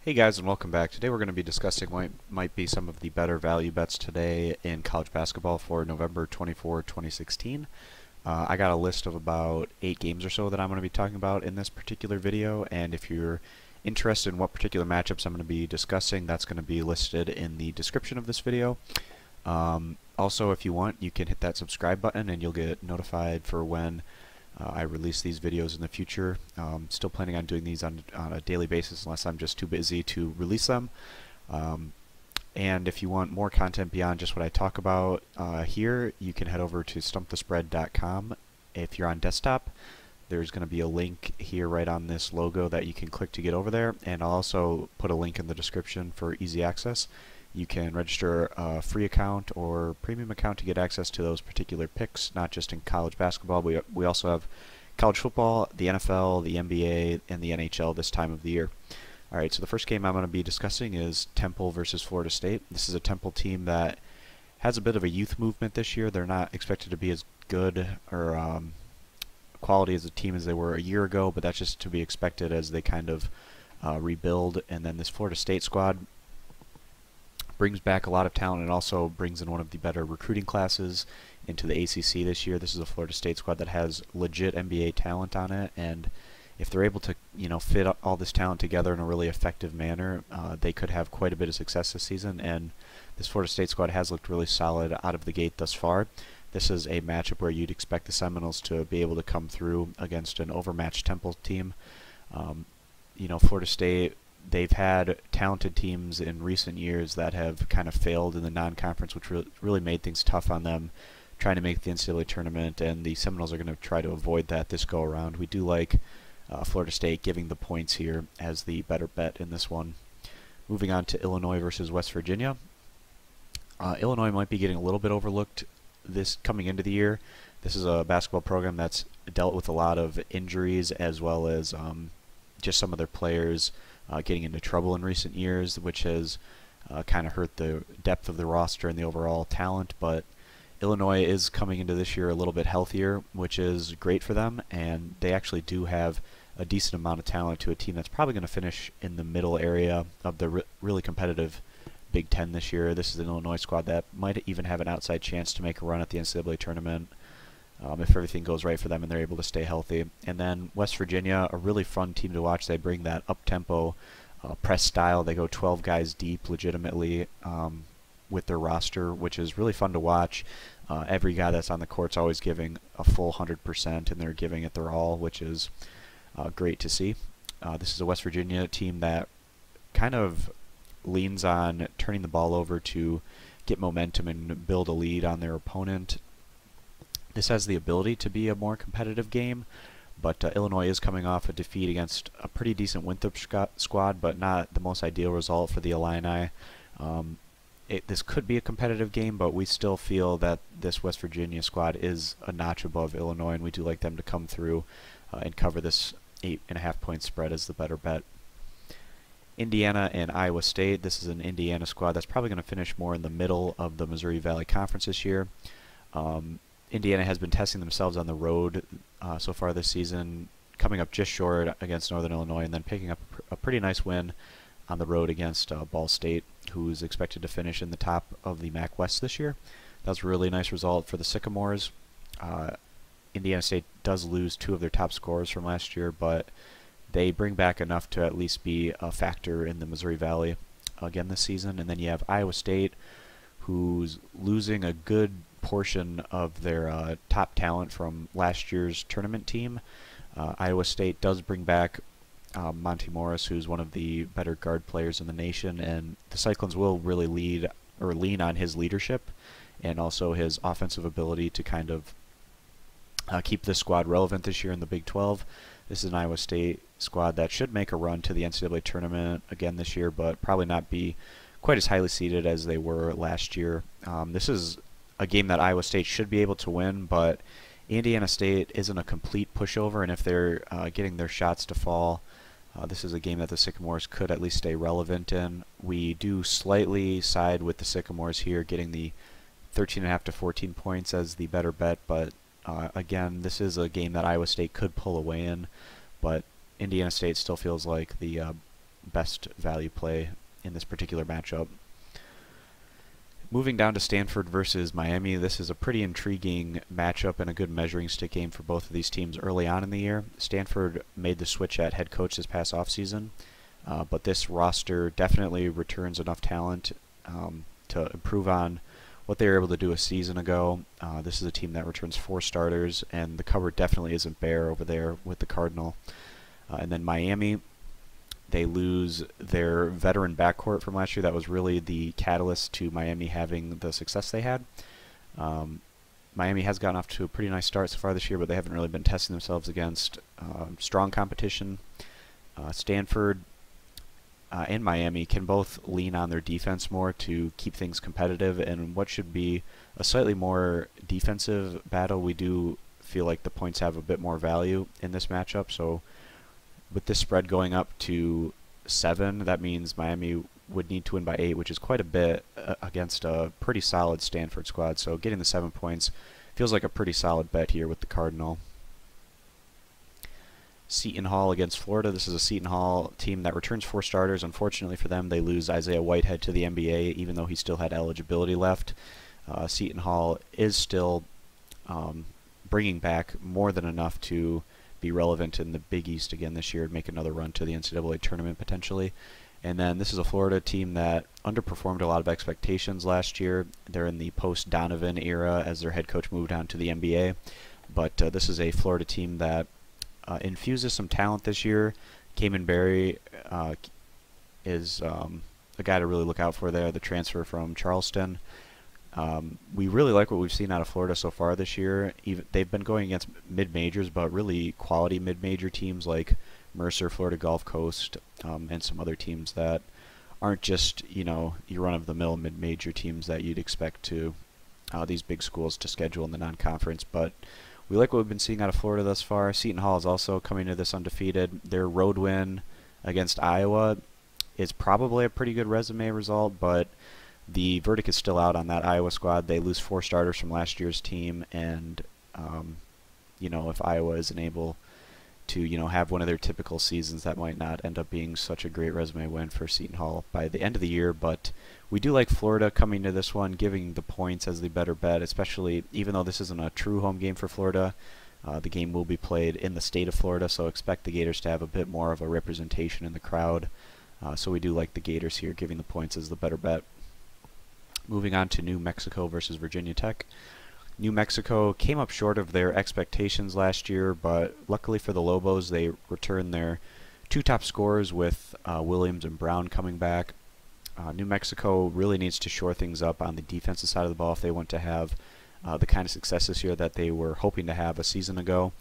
Hey guys, and welcome back. Today we're going to be discussing what might be some of the better value bets today in college basketball for November 24, 2016. I got a list of about 8 games or so that I'm going to be talking about in this particular video, and if you're interested in what particular matchups I'm going to be discussing, that's going to be listed in the description of this video. Also, if you want, you can hit that subscribe button and you'll get notified for when I release these videos in the future. Still planning on doing these on a daily basis unless I'm just too busy to release them. And if you want more content beyond just what I talk about here, you can head over to stumpthespread.com. If you're on desktop, there's going to be a link here right on this logo that you can click to get over there, and I'll also put a link in the description for easy access. You can register a free account or premium account to get access to those particular picks, not just in college basketball. We also have college football, the NFL, the NBA, and the NHL this time of the year. Alright, so the first game I'm going to be discussing is Temple versus Florida State. This is a Temple team that has a bit of a youth movement this year. They're not expected to be as good or quality as a team as they were a year ago, but that's just to be expected as they kind of rebuild. And then this Florida State squad brings back a lot of talent and also brings in one of the better recruiting classes into the ACC this year. This is a Florida State squad that has legit NBA talent on it, and if they're able to, fit all this talent together in a really effective manner, they could have quite a bit of success this season. And this Florida State squad has looked really solid out of the gate thus far. This is a matchup where you'd expect the Seminoles to be able to come through against an overmatched Temple team. Florida State, they've had talented teams in recent years that have kind of failed in the non-conference, which really made things tough on them trying to make the NCAA tournament, and the Seminoles are going to try to avoid that this go around. We do like Florida State giving the points here as the better bet in this one. Moving on to Illinois versus West Virginia. Illinois might be getting a little bit overlooked this coming into the year. This is a basketball program that's dealt with a lot of injuries as well as just some of their players getting into trouble in recent years, which has kind of hurt the depth of the roster and the overall talent. But Illinois is coming into this year a little bit healthier, which is great for them, and they actually do have a decent amount of talent to a team that's probably going to finish in the middle area of the really competitive Big Ten this year. This is an Illinois squad that might even have an outside chance to make a run at the NCAA tournament if everything goes right for them and they're able to stay healthy. And then West Virginia, a really fun team to watch. They bring that up-tempo press style. They go 12 guys deep legitimately with their roster, which is really fun to watch. Every guy that's on the court's always giving a full 100%, and they're giving it their all, which is great to see. This is a West Virginia team that kind of leans on turning the ball over to get momentum and build a lead on their opponent. This has the ability to be a more competitive game, but Illinois is coming off a defeat against a pretty decent Winthrop squad, but not the most ideal result for the Illini. This could be a competitive game, but we still feel that this West Virginia squad is a notch above Illinois, and we do like them to come through and cover this 8.5 point spread as the better bet. Indiana and Iowa State. This is an Indiana squad that's probably going to finish more in the middle of the Missouri Valley Conference this year. Indiana has been testing themselves on the road so far this season, coming up just short against Northern Illinois, and then picking up a pretty nice win on the road against Ball State, who's expected to finish in the top of the MAC West this year. That was a really nice result for the Sycamores. Indiana State does lose 2 of their top scorers from last year, but they bring back enough to at least be a factor in the Missouri Valley again this season. And then you have Iowa State, who's losing a good portion of their top talent from last year's tournament team. Iowa State does bring back Monty Morris, who's one of the better guard players in the nation, and the Cyclones will really lean on his leadership and also his offensive ability to kind of keep this squad relevant this year in the Big 12. This is an Iowa State squad that should make a run to the NCAA tournament again this year, but probably not be quite as highly seeded as they were last year. This is a game that Iowa State should be able to win, but Indiana State isn't a complete pushover, and if they're getting their shots to fall, this is a game that the Sycamores could at least stay relevant in. We do slightly side with the Sycamores here, getting the 13.5 to 14 points as the better bet, but again, this is a game that Iowa State could pull away in, but Indiana State still feels like the best value play in this particular matchup. Moving down to Stanford versus Miami, this is a pretty intriguing matchup and a good measuring stick game for both of these teams early on in the year. Stanford made the switch at head coach this past offseason, but this roster definitely returns enough talent to improve on what they were able to do a season ago. This is a team that returns 4 starters, and the cupboard definitely isn't bare over there with the Cardinal. And then Miami, they lose their veteran backcourt from last year. That was really the catalyst to Miami having the success they had. Miami has gotten off to a pretty nice start so far this year, but they haven't really been testing themselves against strong competition. Stanford and Miami can both lean on their defense more to keep things competitive, and what should be a slightly more defensive battle, we do feel like the points have a bit more value in this matchup. So with this spread going up to 7, that means Miami would need to win by 8, which is quite a bit against a pretty solid Stanford squad. So getting the 7 points feels like a pretty solid bet here with the Cardinal. Seton Hall against Florida. This is a Seton Hall team that returns 4 starters. Unfortunately for them, they lose Isaiah Whitehead to the NBA, even though he still had eligibility left. Seton Hall is still bringing back more than enough to be relevant in the Big East again this year and make another run to the NCAA tournament potentially. And then this is a Florida team that underperformed a lot of expectations last year. They're in the post-Donovan era as their head coach moved on to the NBA. But this is a Florida team that infuses some talent this year. Cayman Berry is a guy to really look out for there, the transfer from Charleston. We really like what we've seen out of Florida so far this year. They've been going against mid-majors, but really quality mid-major teams like Mercer, Florida Gulf Coast, and some other teams that aren't just, your run-of-the-mill mid-major teams that you'd expect to these big schools to schedule in the non-conference. But we like what we've been seeing out of Florida thus far. Seton Hall is also coming to this undefeated. Their road win against Iowa is probably a pretty good resume result, but the verdict is still out on that Iowa squad. They lose 4 starters from last year's team, and if Iowa isn't able to have one of their typical seasons, that might not end up being such a great resume win for Seton Hall by the end of the year. But we do like Florida coming to this one, giving the points as the better bet, especially even though this isn't a true home game for Florida. The game will be played in the state of Florida, so expect the Gators to have a bit more of a representation in the crowd. So we do like the Gators here, giving the points as the better bet. Moving on to New Mexico versus Virginia Tech. New Mexico came up short of their expectations last year, but luckily for the Lobos, they returned their 2 top scorers with Williams and Brown coming back. New Mexico really needs to shore things up on the defensive side of the ball if they want to have the kind of success this year that they were hoping to have a season ago.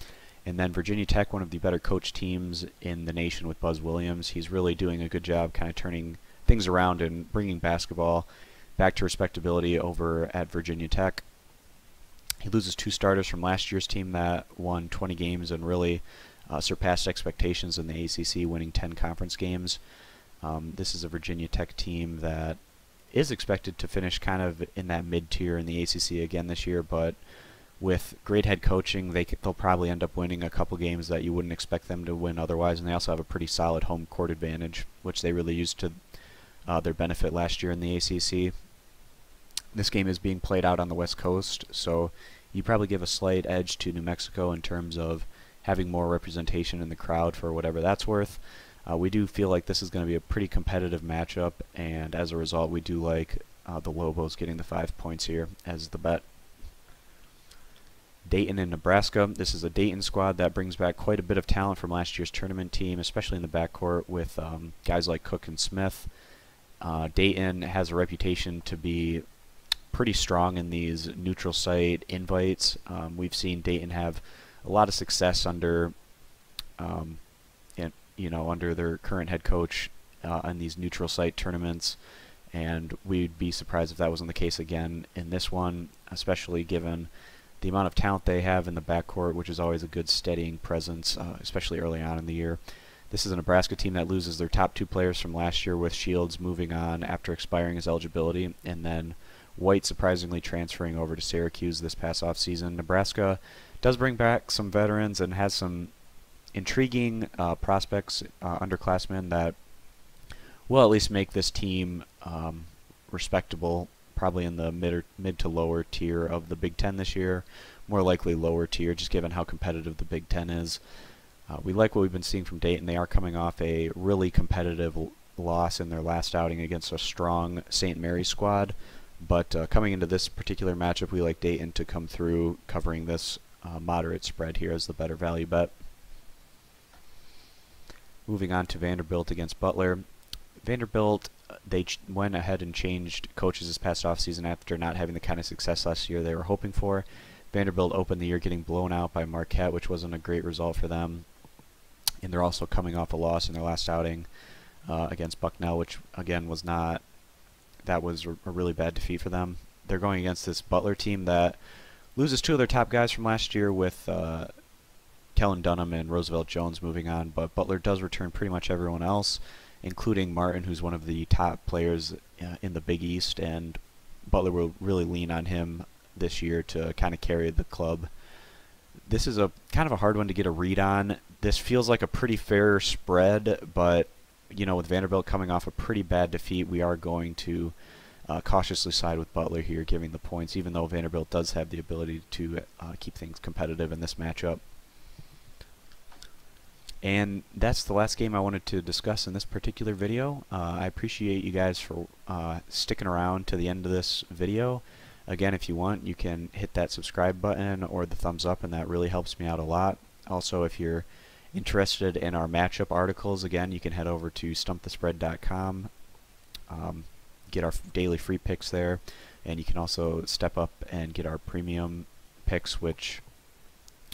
And then Virginia Tech, one of the better coached teams in the nation with Buzz Williams. He's really doing a good job kind of turning things around and bringing basketball back to respectability over at Virginia Tech. He loses 2 starters from last year's team that won 20 games and really surpassed expectations in the ACC, winning 10 conference games. This is a Virginia Tech team that is expected to finish kind of in that mid-tier in the ACC again this year, but with great head coaching, they'll probably end up winning a couple games that you wouldn't expect them to win otherwise, and they also have a pretty solid home court advantage, which they really used to their benefit last year in the ACC. This game is being played out on the West Coast, so you probably give a slight edge to New Mexico in terms of having more representation in the crowd for whatever that's worth. We do feel like this is going to be a pretty competitive matchup, and as a result, we do like the Lobos getting the 5 points here as the bet. Dayton and Nebraska. This is a Dayton squad that brings back quite a bit of talent from last year's tournament team, especially in the backcourt with guys like Cook and Smith. Dayton has a reputation to be pretty strong in these neutral site invites. We've seen Dayton have a lot of success under under their current head coach on these neutral site tournaments, and we'd be surprised if that wasn't the case again in this one, especially given the amount of talent they have in the backcourt, which is always a good steadying presence, especially early on in the year. This is a Nebraska team that loses their top 2 players from last year, with Shields moving on after expiring his eligibility, and then White surprisingly transferring over to Syracuse this past offseason. Nebraska does bring back some veterans and has some intriguing prospects, underclassmen that will at least make this team respectable, probably in the mid to lower tier of the Big Ten this year. More likely lower tier, just given how competitive the Big Ten is. We like what we've been seeing from Dayton. They are coming off a really competitive loss in their last outing against a strong St. Mary's squad. But coming into this particular matchup, we like Dayton to come through, covering this moderate spread here as the better value bet. Moving on to Vanderbilt against Butler. Vanderbilt, they went ahead and changed coaches this past offseason after not having the kind of success last year they were hoping for. Vanderbilt opened the year getting blown out by Marquette, which wasn't a great result for them. And they're also coming off a loss in their last outing against Bucknell, which again was not, that was a really bad defeat for them. They're going against this Butler team that loses two of their top guys from last year with Kellen Dunham and Roosevelt Jones moving on, but Butler does return pretty much everyone else, including Martin, who's one of the top players in the Big East, and Butler will really lean on him this year to kind of carry the club. This is a kind of a hard one to get a read on. This feels like a pretty fair spread, but you know, with Vanderbilt coming off a pretty bad defeat, we are going to cautiously side with Butler here, giving the points, even though Vanderbilt does have the ability to keep things competitive in this matchup. And that's the last game I wanted to discuss in this particular video. I appreciate you guys for sticking around to the end of this video. Again, if you want, you can hit that subscribe button or the thumbs up, and that really helps me out a lot. Also, if you're interested in our matchup articles, again, you can head over to stumpthespread.com, get our daily free picks there, and you can also step up and get our premium picks, which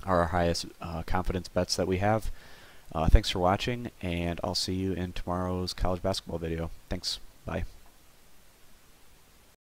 are our highest confidence bets that we have. Thanks for watching, and I'll see you in tomorrow's college basketball video. Thanks. Bye.